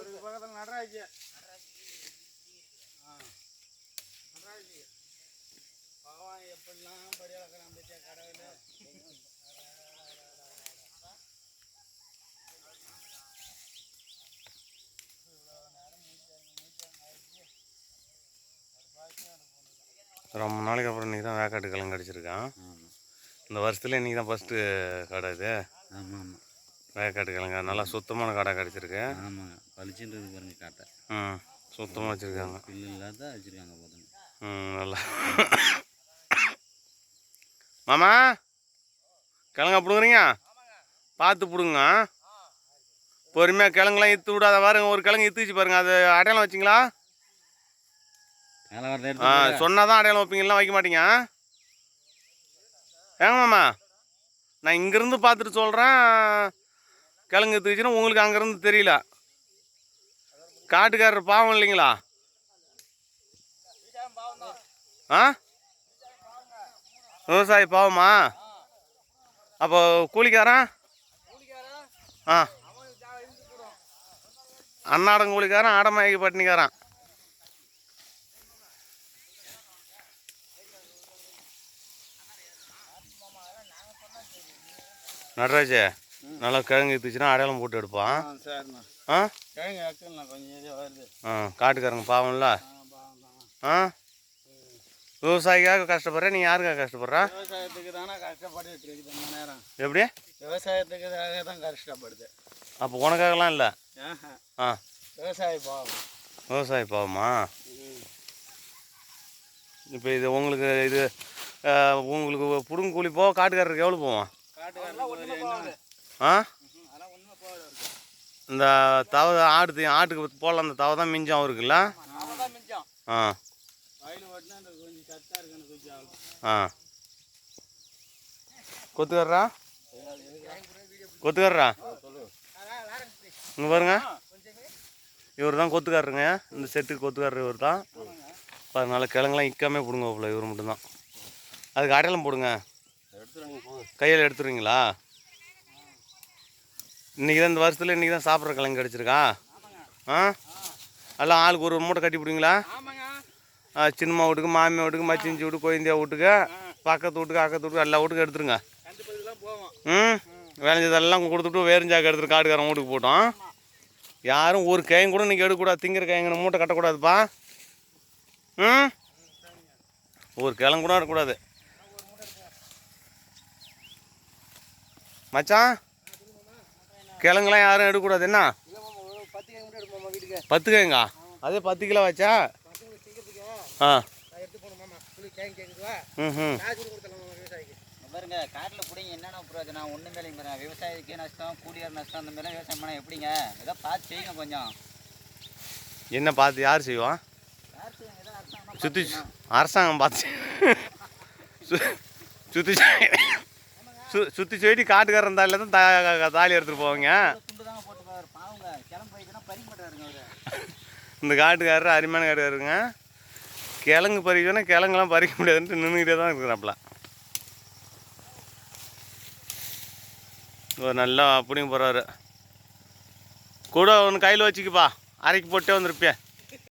அவருக்கு பக்கத்தில் நடராஜ் பகவான் எப்படிலாம் படி வளர்க்குறான் பற்றிய கடவுள். ரொம்ப நாளைக்கு அப்புறம் இன்றைக்கி தான் வேக்காட்டு கிழங்கு அடிச்சிருக்கான். இந்த வருஷத்துல இன்றைக்கி தான் ஃபஸ்ட்டு கடை இது. ஆமாம் ஆமாம், வேக்காட்டு கிழங்கு நல்லா சுத்தமான கடை கிடச்சிருக்கு. ஆமாங்க, பளிச்சுன்றது பாருங்க காட்டை. சுத்தமாக வச்சுருக்காங்க, பில்லு இல்லாத வச்சுருக்காங்க போதுங்க. நல்லா. மாமா கிழங்கா பிடுங்குறீங்க, பார்த்து பிடுங்க. பொறுமையாக கிழங்குலாம் இத்து விடாத பாருங்க. ஒரு கிழங்கு இத்துச்சு பாருங்க, அது அடையாளம் வச்சிங்களா? சொன்னால் தான் அடையாளம் வைப்பீங்கலாம், வைக்க மாட்டீங்க. ஏங்க மாமா, நான் இங்கேருந்து பார்த்துட்டு சொல்கிறேன். கிழங்கு இத்துச்சுன்னா உங்களுக்கு அங்கேருந்து தெரியல. காட்டுக்காரர் பாவம் இல்லைங்களா? விவசாயி பாவமா? அப்போ கூலிக்காரன் அன்னாடம் கூலிக்காரன், ஆடமாயி பட்டினிக்காரன். நடராஜ் நல்லா கிழங்கு இத்துச்சுன்னா அடையாளம் போட்டு எடுப்பான். காட்டுக்காரங்க பாவம்ல. விவசாயிக்காக கஷ்டப்படுற, நீ யாருக்காக கஷ்டப்படுற? விவசாயத்துக்கு தானே கஷ்டப்பட்டு இருக்குது இந்த நேரம். எப்படி? விவசாயத்துக்காக தான் கஷ்டப்படுது. அப்போ உனக்காகலாம் இல்லை. விவசாயி பாவம். விவசாயி பாவமா? இப்போ இது உங்களுக்கு உங்களுக்கு புடுங்க கூலி போக காட்டுக்காரருக்கு எவ்வளோ போவோம்? இந்த தவ ஆட்டுக்கு போடலாம், அந்த தவ தான் மிஞ்சம் அவருக்குல்ல. கொத்துக்காரரா கொத்துக்காரரா இங்கே பாருங்க, இவர் தான் கொத்துக்காரருங்க. இந்த செட்டுக்கு கொத்துக்காரர் இவர் தான். அதனால கிழங்குலாம் இக்காமே பிடுங்க போகல, இவர் மட்டும்தான். அதுக்கு அடையாளம் போடுங்க, கையில் எடுத்துருவீங்களா? இன்றைக்கி தான் இந்த வருஷத்தில் இன்றைக்கி தான் சாப்பிட்ற கிழங்கு கிடச்சிருக்கா? எல்லாம் ஆளுக்கு ஒரு மூட்டை கட்டி பிடிங்களா? சின்னம்மா வீட்டுக்கு, மாமியா வீட்டுக்கு, மச்சிஞ்சி வீட்டுக்கு, கொயந்தியா வீட்டுக்கு, பக்கத்து வீட்டுக்கு, அக்கத்து வீட்டுக்கு, எல்லா வீட்டுக்கும் எடுத்துருங்க. விளைஞ்சதெல்லாம் கொடுத்துட்டு வேறுஞ்சாக்கு எடுத்துட்டு காட்டுக்காரன் வீட்டுக்கு போட்டோம். யாரும் ஒரு கையும் கூட இன்றைக்கி எடுக்கக்கூடாது. திங்கிற கைங்கன்னு மூட்டை கட்டக்கூடாதுப்பா. ஒரு கிழங்கு கூட எடுக்கக்கூடாது மச்சான். கிழங்குலாம் யாரும் எடுக்கக்கூடாது. என்ன 10 கிழங்கா? அதே 10 கிலோ வச்சா? பாருங்க, காட்டில் பிடிங்க என்னென்ன பிரயோஜனம் ஒன்றுமே இல்லைங்க. விவசாயிக்கு நஷ்டம், கூலியார் நஷ்டம், அந்த மாதிரிலாம் விவசாயம் பண்ணால் எப்படிங்க? ஏதோ பார்த்து செய்யுங்க கொஞ்சம். என்ன பார்த்து யார் செய்வான்? சுற்றி அரசாங்கம் பார்த்து சுற்றி சுற்றி சொல்லிட்டு காட்டுக்காரன் தாலியில் தான் தாலி எடுத்துகிட்டு போவாங்க. இந்த காட்டுக்காரர் அருமையான காட்டுக்காரருங்க. கிழங்கு பறிக்கணும்னா கிழங்குலாம் பறிக்க முடியாதுன்ட்டு நின்றுக்கிட்டே தான் இருக்கிறாப்புல. ஒரு நல்லா அப்படிங்க போகிறாரு. கூட ஒன்று கையில் வச்சுக்குப்பா, அரைக்கு போட்டே வந்திருப்பேன்.